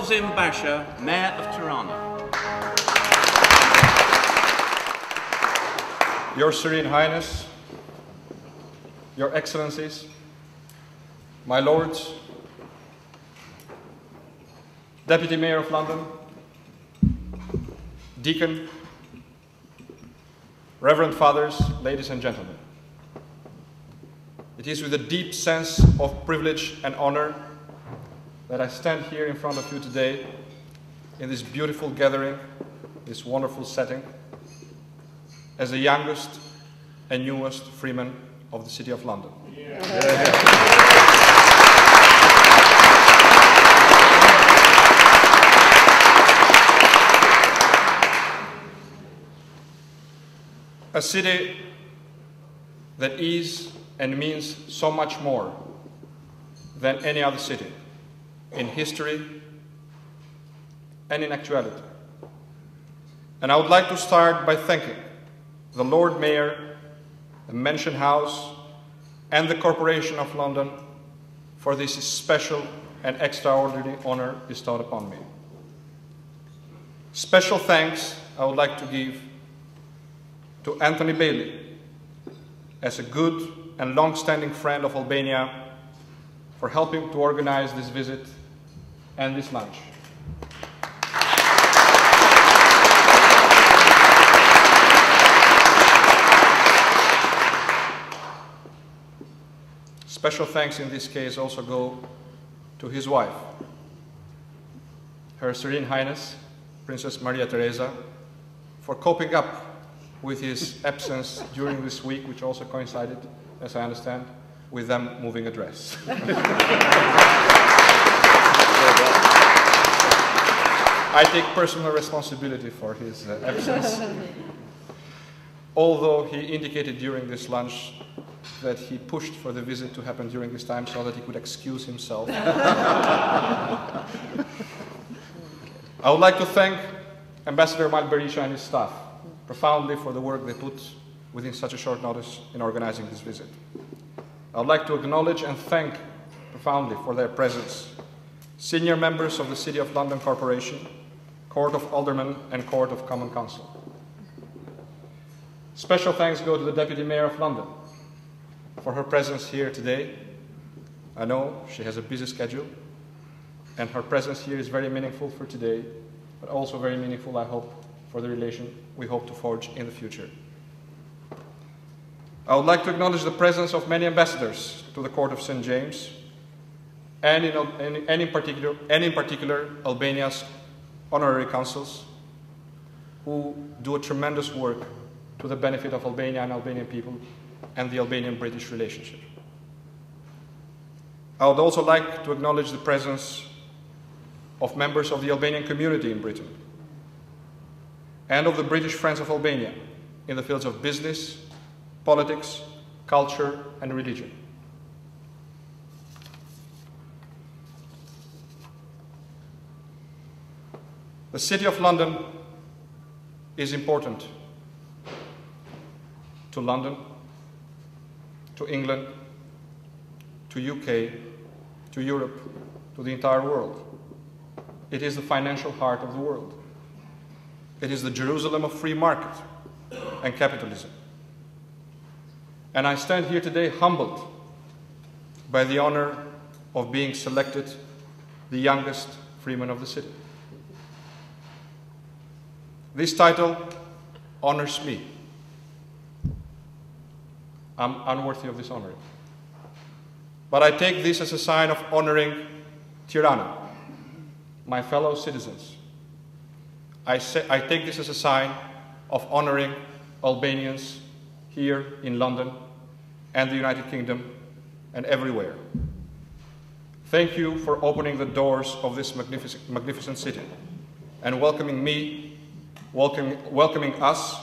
Lulzim Basha, Mayor of Tirana. Your Serene Highness, Your Excellencies, my Lords, Deputy Mayor of London, Deacon, Reverend Fathers, ladies and gentlemen. It is with a deep sense of privilege and honor that I stand here in front of you today in this beautiful gathering, this wonderful setting, as the youngest and newest freeman of the City of London. A city that is and means so much more than any other city in history and in actuality. And I would like to start by thanking the Lord Mayor, the Mansion House, and the Corporation of London for this special and extraordinary honor bestowed upon me. Special thanks I would like to give to Anthony Bailey, as a good and long-standing friend of Albania, for helping to organize this visit and this lunch. Special thanks in this case also go to his wife, Her Serene Highness, Princess Maria Theresa, for coping up with his absence during this week, which also coincided, as I understand, with them moving a dress. I take personal responsibility for his absence, although he indicated during this lunch that he pushed for the visit to happen during this time so that he could excuse himself. I would like to thank Ambassador Mike Berisha and his staff profoundly for the work they put within such a short notice in organizing this visit. I would like to acknowledge and thank profoundly for their presence senior members of the City of London Corporation, Court of Aldermen, and Court of Common Council. Special thanks go to the Deputy Mayor of London for her presence here today. I know she has a busy schedule, and her presence here is very meaningful for today, but also very meaningful, I hope, for the relation we hope to forge in the future. I would like to acknowledge the presence of many ambassadors to the Court of St. James, and in particular Albania's honorary consuls, who do a tremendous work to the benefit of Albania and Albanian people and the Albanian-British relationship. I would also like to acknowledge the presence of members of the Albanian community in Britain and of the British Friends of Albania in the fields of business, politics, culture, and religion. The City of London is important to London, to England, to UK, to Europe, to the entire world. It is the financial heart of the world. It is the Jerusalem of free market and capitalism. And I stand here today humbled by the honor of being selected the youngest freeman of the city. This title honors me. I'm unworthy of this honor. But I take this as a sign of honoring Tirana, my fellow citizens. I take this as a sign of honoring Albanians here in London and the United Kingdom and everywhere. Thank you for opening the doors of this magnificent city and welcoming me, welcoming us,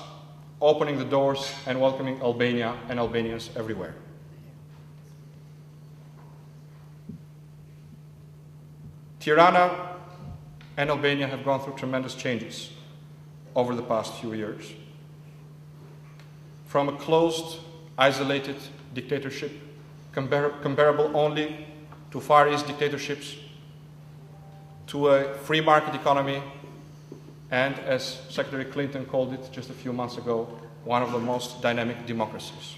opening the doors and welcoming Albania and Albanians everywhere. Tirana and Albania have gone through tremendous changes over the past few years. From a closed, isolated dictatorship comparable only to Far East dictatorships, to a free market economy, and as Secretary Clinton called it just a few months ago, one of the most dynamic democracies.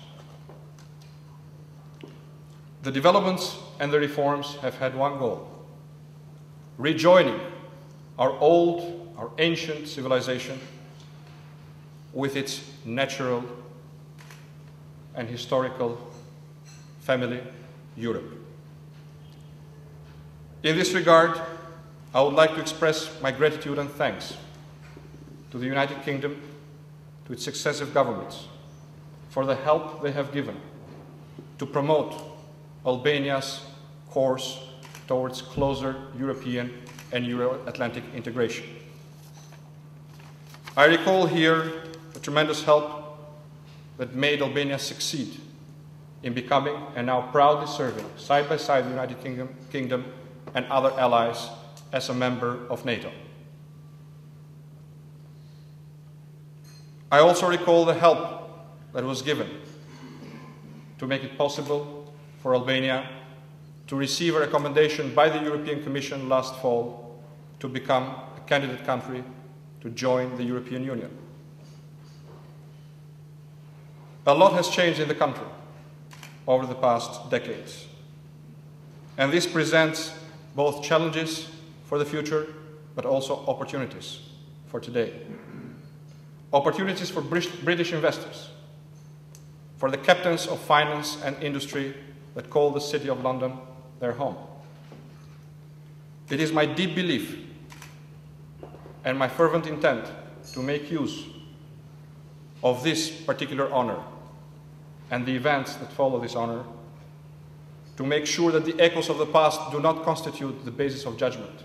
The developments and the reforms have had one goal: rejoining our ancient civilization with its natural and historical family, Europe. In this regard, I would like to express my gratitude and thanks to the United Kingdom, to its successive governments, for the help they have given to promote Albania's course towards closer European and Euro-Atlantic integration. I recall here the tremendous help that made Albania succeed in becoming, and now proudly serving, side by side the United Kingdom and other allies as a member of NATO. I also recall the help that was given to make it possible for Albania to receive a recommendation by the European Commission last fall to become a candidate country to join the European Union. A lot has changed in the country over the past decades, and this presents both challenges for the future, but also opportunities for today. Opportunities for British investors, for the captains of finance and industry that call the City of London their home. It is my deep belief and my fervent intent to make use of this particular honor and the events that follow this honor to make sure that the echoes of the past do not constitute the basis of judgment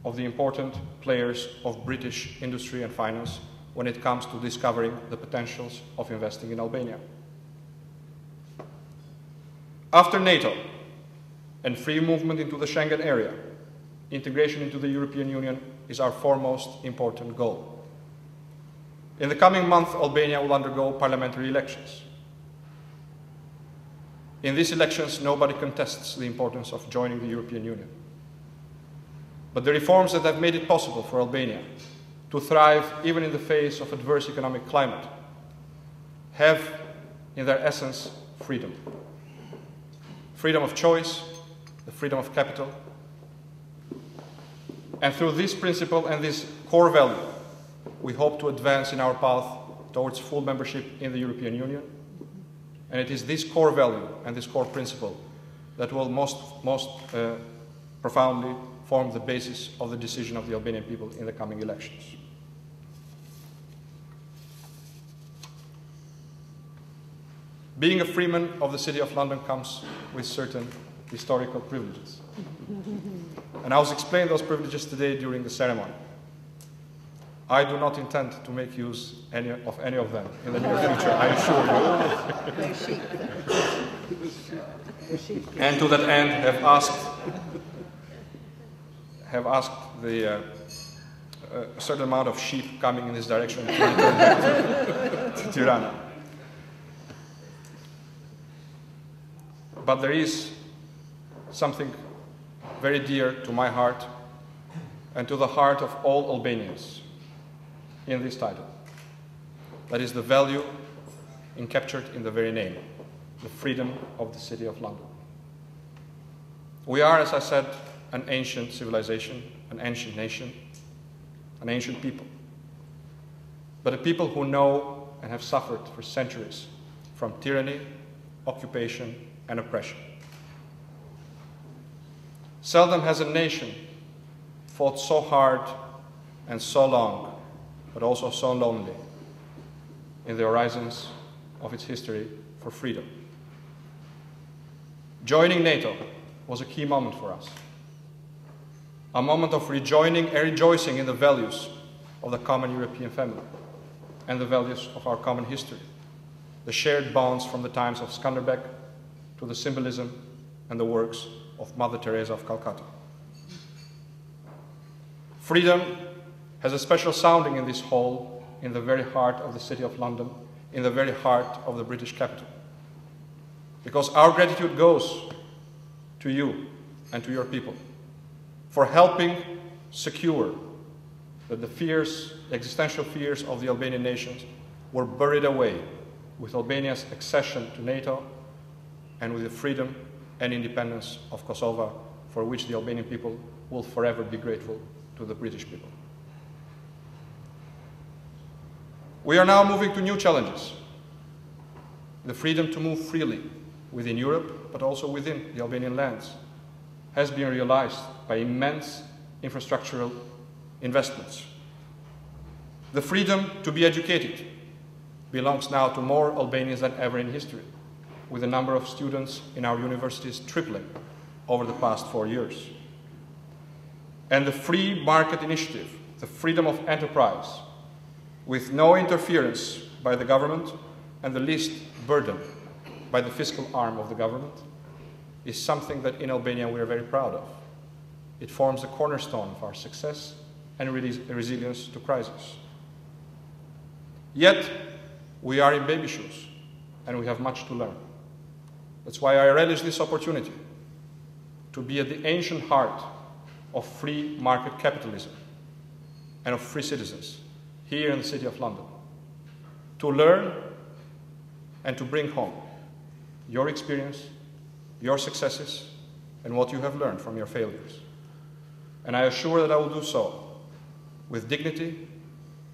of the important players of British industry and finance when it comes to discovering the potentials of investing in Albania. After NATO and free movement into the Schengen area, integration into the European Union is our foremost important goal. In the coming month, Albania will undergo parliamentary elections. In these elections, nobody contests the importance of joining the European Union. But the reforms that have made it possible for Albania to thrive even in the face of adverse economic climate have, in their essence, freedom. Freedom of choice, the freedom of capital. And through this principle and this core value, we hope to advance in our path towards full membership in the European Union. And it is this core value and this core principle that will most profoundly form the basis of the decision of the Albanian people in the coming elections. Being a freeman of the City of London comes with certain historical privileges. And I was explaining those privileges today during the ceremony. I do not intend to make use of any of them in the near future, I assure you. And to that end, have asked the a certain amount of sheep coming in this direction to return back to Tirana. But there is something very dear to my heart and to the heart of all Albanians in this title. That is the value encaptured in the very name, the freedom of the City of London. We are, as I said, an ancient civilization, an ancient nation, an ancient people, but a people who know and have suffered for centuries from tyranny, occupation, and oppression. Seldom has a nation fought so hard and so long, but also so lonely in the horizons of its history for freedom. Joining NATO was a key moment for us, a moment of rejoining and rejoicing in the values of the common European family and the values of our common history, the shared bonds from the times of Skanderbeg to the symbolism and the works of Mother Teresa of Calcutta. Freedom has a special sounding in this hall, in the very heart of the City of London, in the very heart of the British capital. Because our gratitude goes to you and to your people for helping secure that the existential fears of the Albanian nations were buried away with Albania's accession to NATO and with the freedom and independence of Kosovo, for which the Albanian people will forever be grateful to the British people. We are now moving to new challenges. The freedom to move freely within Europe, but also within the Albanian lands, has been realized by immense infrastructural investments. The freedom to be educated belongs now to more Albanians than ever in history, with the number of students in our universities tripling over the past 4 years. And the free market initiative, the freedom of enterprise, with no interference by the government and the least burden by the fiscal arm of the government, is something that in Albania we are very proud of. It forms a cornerstone of our success and resilience to crisis. Yet, we are in baby shoes, and we have much to learn. That's why I relish this opportunity to be at the ancient heart of free market capitalism and of free citizens here in the City of London, to learn and to bring home your experience, your successes, and what you have learned from your failures. And I assure that I will do so with dignity,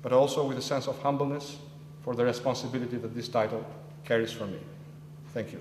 but also with a sense of humbleness for the responsibility that this title carries for me. Thank you.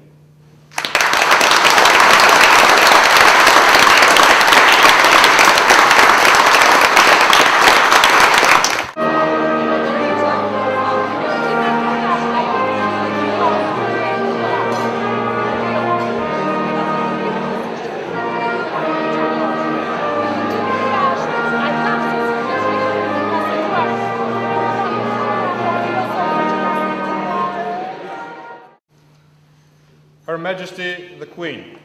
Her Majesty the Queen.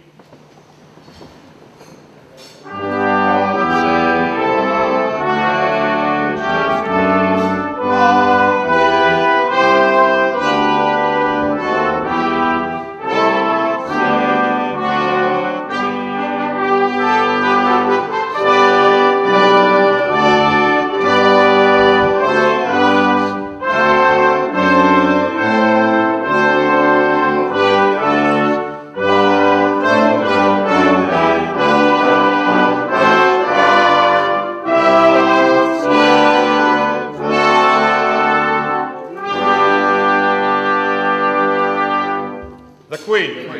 The Queen.